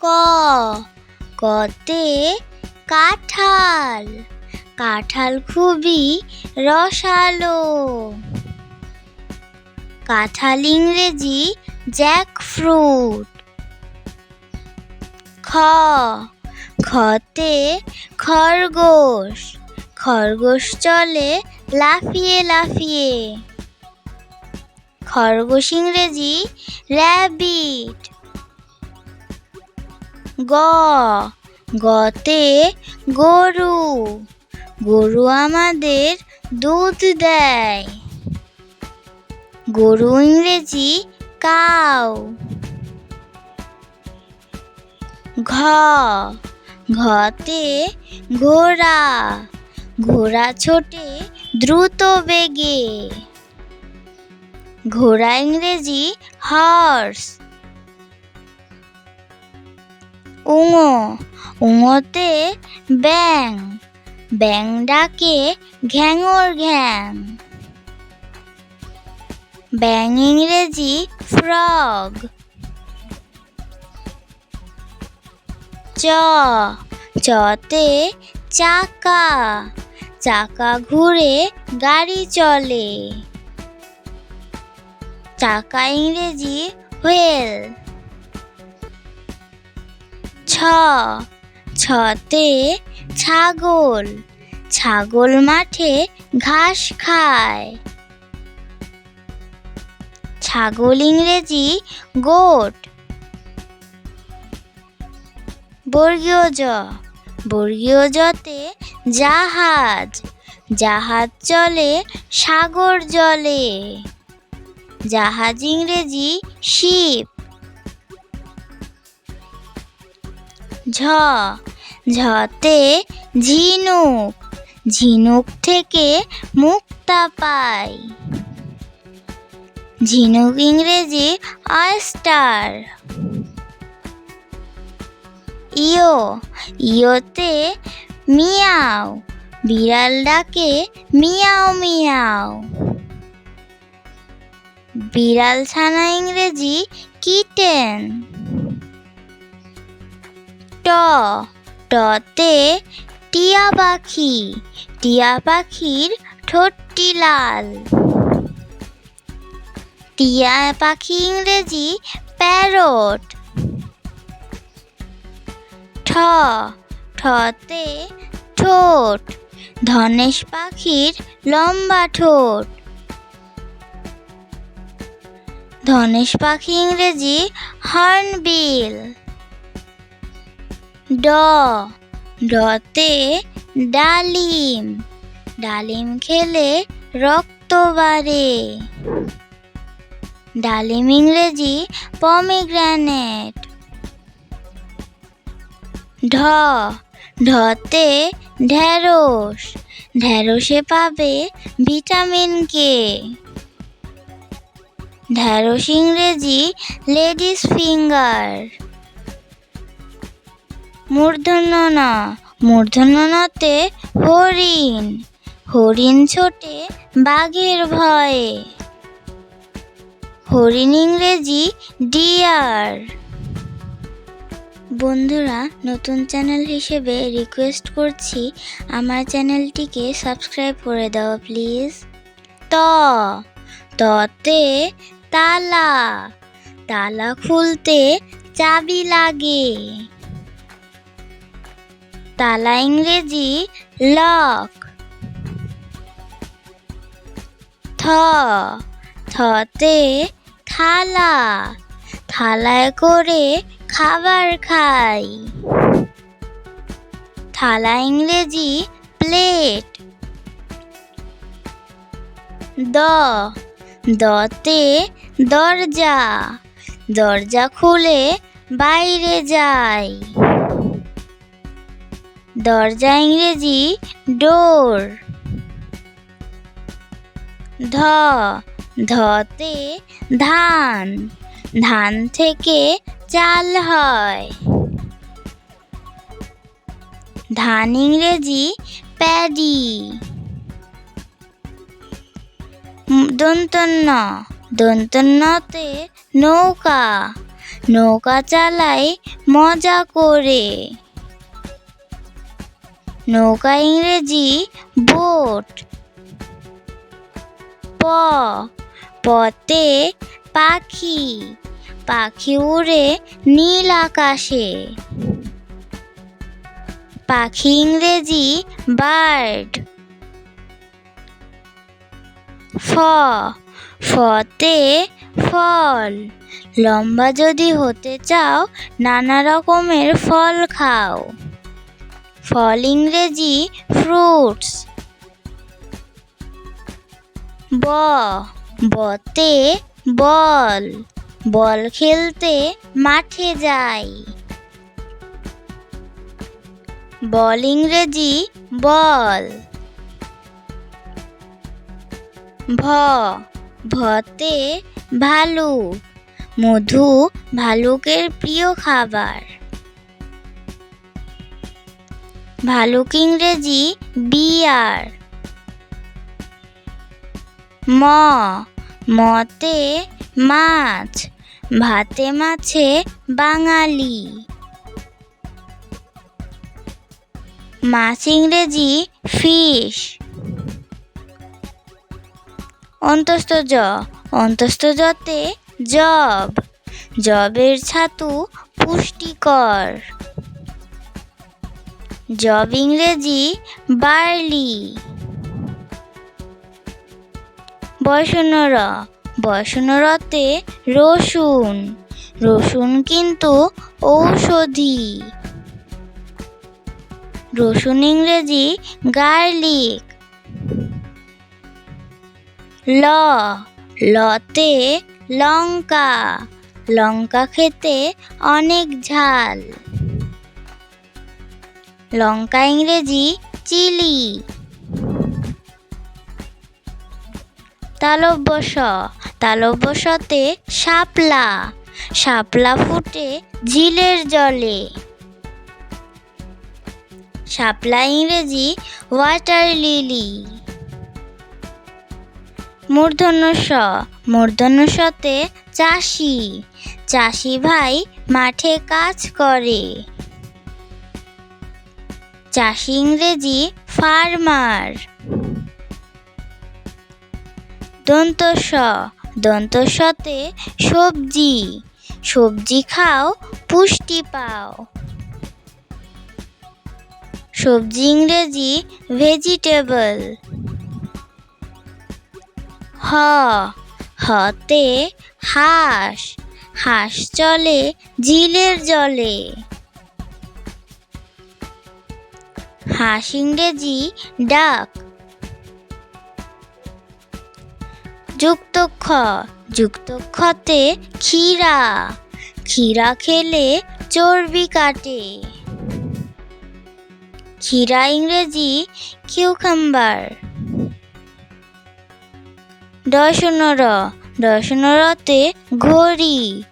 ক, কতে কাঁঠাল, কাঁঠাল খুবই রসালো। কাঁঠাল ইংরেজি জ্যাকফ্রুট। খ, খতে খরগোশ, খরগোশ চলে লাফিয়ে লাফিয়ে। খরগোশ ইংরেজি র্যাবিট। গ, গতে গরু, গরু আমাদের দুধ দেয়। গরু ইংরেজি কাউ। ঘ, ঘতে ঘোড়া, ঘোড়া ছোটে দ্রুত বেগে। ঘোড়া ইংরেজি হর্স। ঙ, ঙতে ব্যাঙ, ব্যাঙ ডাকে ঘ্যাঙর ঘ্যাং। ব্যাঙ ইংরেজি ফ্রগ। চ, চতে চাকা, চাকা ঘুরে গাড়ি চলে। চাকা ইংরেজি হুইল। ছ, ছতে ছাগল, ছাগল মাঠে ঘাস খায়। ছাগল ইংরেজি গোট। বর্গীয় জ, বর্গীয় জতে জাহাজ, জাহাজ চলে সাগর জলে। জাহাজ ইংরেজি শিপ। ঝ, ঝতে ঝিনুক, ঝিনুক থেকে মুক্তা পাই। ঝিনুক ইংরেজি অয়েস্টার। ইয়, ইয়তে মিয়াও, বিড়াল ডাকে মিয়াও মিয়াও। বিড়াল ছানা ইংরেজি কিটেন। ট, টতে টিয়া পাখি, টিয়া পাখির ঠোঁটটি লাল। টিয়া পাখি ইংরেজি প্যারট। ঠ, ঠতে ঠোঁট, ধনেশ পাখির লম্বা ঠোঁট। ধনেশ পাখি ইংরেজি হর্নবিল। ড, ডতে ডালিম, ডালিম খেলে রক্ত বাড়ে। ডালিম ইংরেজি পমিগ্রেনেট। ঢ, ঢতে ঢেঁড়স, ঢেঁড়সে পাবে ভিটামিন কে। ঢেঁড়স ইংরেজি লেডিস ফিঙ্গার। মূর্ধন্য ন, মূর্ধন্য নতে হরিণ, হরিণ ছোটে বাঘের ভয়ে। হরিণ ইংরেজি ডিয়ার। বন্ধুরা, নতুন চ্যানেল হিসেবে রিকোয়েস্ট করছি আমার চ্যানেলটিকে সাবস্ক্রাইব করে দাও প্লিজ। ত, ততে তালা, তালা খুলতে চাবি লাগে। তালা ইংরেজি লক। থ, থতে থালা, থালায় করে খাবার খাই। থালা ইংরেজি প্লেট। দ, দতে দরজা, দরজা খুলে বাইরে যাই। দরজা ইংরেজি ডোর। ধ, ধতে ধান, ধান থেকে চাল হয়। ধান ইংরেজি প্যাডি। দন্তন্য, দন্তন্যতে নৌকা, নৌকা চালায় মজা করে। নৌকা ইংরেজি বোট। পতে পাখি, পাখি উড়ে নীল আকাশে। পাখি ইংরেজি বার্ড। ফতে ফল, লম্বা যদি হতে চাও নানা রকমের ফল খাও। ফল ইংরেজি ফ্রুটস। বতে বল, বল খেলতে মাঠে যাই। বল ইংরেজি বল। ভতে ভালুক, মধু ভালুকের প্রিয় খাবার। ভালুক ইংরেজি বিয়ার। মতে মাছ, ভাতে মাছে বাঙালি। মাছ ইংরেজি ফিশ। অন্তস্থ জতে জব, জবের ছাতু পুষ্টিকর। জব ইংরেজি বার্লি। বয়সনরতে রসুন, রসুন কিন্তু ঔষধি। রসুন ইংরেজি গার্লিক। লতে লঙ্কা, লঙ্কা খেতে অনেক ঝাল। লঙ্কা ইংরেজি চিলি। তালব্যশতে শাপলা, শাপলা ফুটে ঝিলের জলে। শাপলা ইংরেজি ওয়াটার লিলি। মূর্ধন্যষতে চাষি, চাষি ভাই মাঠে কাজ করে। চাষি ইংরেজি ফার্মার। দন্তস্বতে সবজি, সবজি খাও পুষ্টি পাও। সবজি ইংরেজি ভেজিটেবল। হতে হাঁস, হাঁস চলে ঝিলের জলে। হাঁস ইংরেজি ডাক। যুক্তক্ষতে ক্ষীরা, ক্ষীরা খেলে চর্বি কাটে। ক্ষীরা ইংরেজি কিউকাম্বার। ডয়সনরতে ঘড়ি,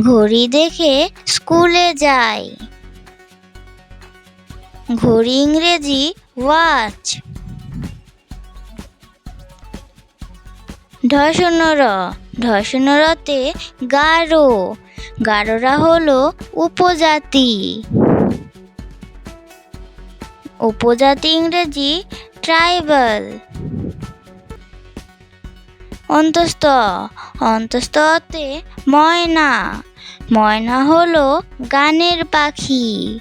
ঘড়ি দেখে স্কুলে যাই। ঘড়ি ইংরেজি ওয়াচ। ঢয়সনরতে গারো, গারোরা হলো উপজাতি। উপজাতি ইংরেজি ট্রাইবাল। অন্তস্থতে ময়না, ময়না হলো গানের পাখি।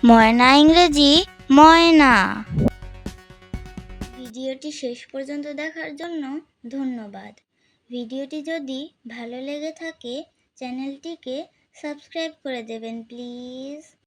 ময়না ইংরেজি ময়না। ভিডিওটি শেষ পর্যন্ত দেখার জন্য ধন্যবাদ। ভিডিওটি যদি ভালো লেগে থাকে চ্যানেলটিকে সাবস্ক্রাইব করে দেবেন প্লিজ।